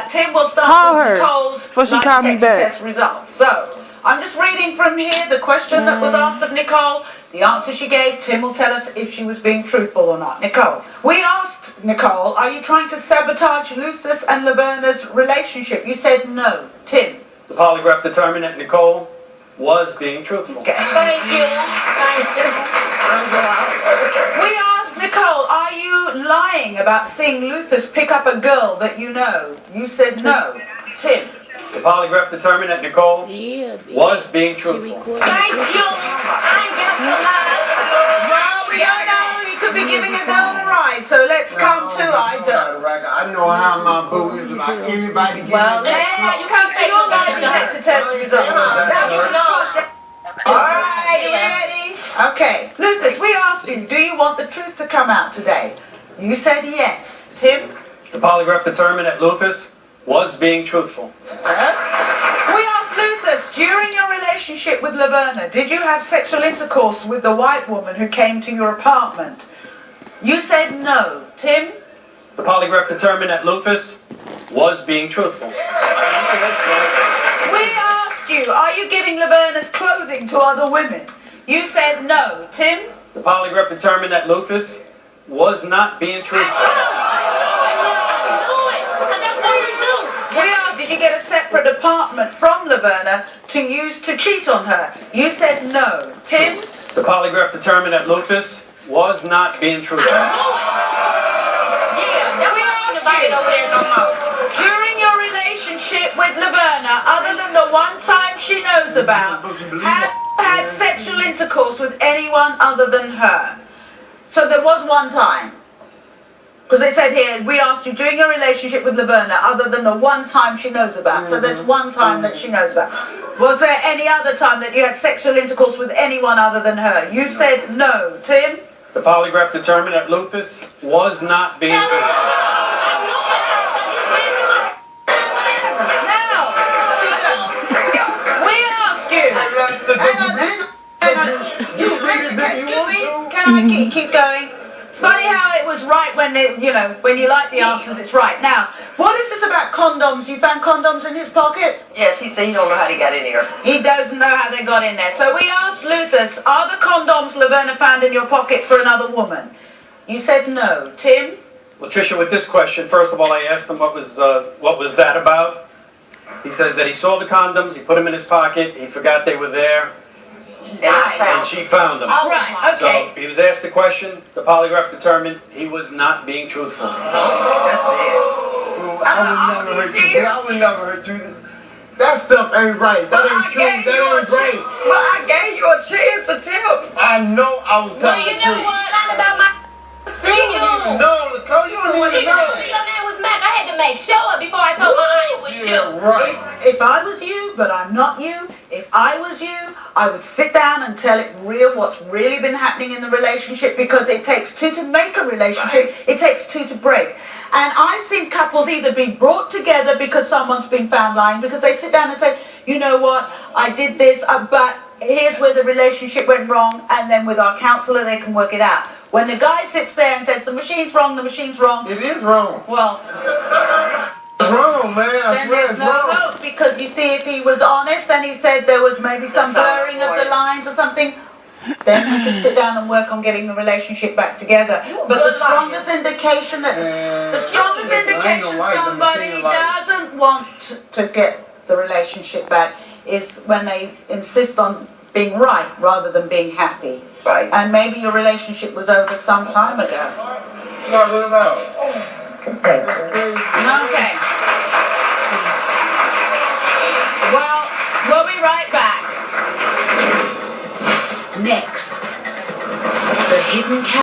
Tim will start with Nicole's lie detector test results. So, I'm just reading from here the question that was asked of Nicole, the answer she gave. Tim will tell us if she was being truthful or not. Nicole. We asked Nicole, are you trying to sabotage Luther's and Laverna's relationship? You said no. Tim. The polygraph determined that Nicole was being truthful. Okay. Thank you. We asked Nicole, are you lying about seeing Luther's pick up a girl that you know? You said no. Tim. The polygraph determined that Nicole was being truthful. Thank you. Well, we don't know. You could be giving a girl a ride. So let's come to Ida. I know how my boo is about anybody getting Well, let's come to your lie detector test results. All right, you ready? Okay. Luthers, we asked you, do you want the truth to come out today? You said yes. Tim? The polygraph determined that Luthers was being truthful. We asked Luthers, during your relationship with Laverna, did you have sexual intercourse with the white woman who came to your apartment? You said no. Tim? The polygraph determined that Luthers was being truthful. We asked you, are you giving Laverna's clothing to other women? You said no. Tim? The polygraph determined that Luthers was not being truthful. We asked, did you get a separate apartment from Laverna to use to cheat on her? You said no. Tim? The polygraph determined that Luthers was not being truthful. During your relationship with Laverna, other than the one time she knows about, have you had sexual intercourse with anyone other than her? So there was one time. Because it said here, we asked you during your relationship with Laverna, other than the one time she knows about. So there's one time that she knows about. Was there any other time that you had sexual intercourse with anyone other than her? You said no. Tim? The polygraph determined that Luthers was not being truthful. Now, we asked you. Excuse me, can I keep going? It's funny how it was right when when you like the answers, it's right. Now, what is this about condoms? You found condoms in his pocket? Yes, he said he don't know how they got in here. He doesn't know how they got in there. So we asked Luthers, are the condoms Laverna found in your pocket for another woman? You said no. Tim? Well, Trisha, with this question, first of all, I asked him what was that about. He says that he saw the condoms, he put them in his pocket, he forgot they were there, and she found them. All right, okay. So he was asked the question, the polygraph determined he was not being truthful. I would never hurt you. That stuff ain't right. That ain't true. That ain't right. Well, I gave you a chance to tell me. I know I was telling the truth. Well, you know what? Not about my No, Nicole, you don't even know. Your name was Mac. I had to make sure before I told my aunt it was you. Right. If I was you, but I'm not you, if I was you, I would sit down and tell it what's really been happening in the relationship, because it takes two to make a relationship, it takes two to break. And I've seen couples either be brought together because someone's been found lying, because they sit down and say, you know what, I did this, but here's where the relationship went wrong, and then with our counselor they can work it out. When the guy sits there and says, the machine's wrong, It is wrong. well, It's wrong, man. I then swear there's it's no wrong. hope, because you see, if he was honest and he said there was maybe some blurring of the lines or something, then we could sit down and work on getting the relationship back together. But the strongest indication that somebody doesn't want to get the relationship back is when they insist on being right rather than being happy. Right. And maybe your relationship was over some time ago. Not real loud. Okay. Well, we'll be right back. Next, the hidden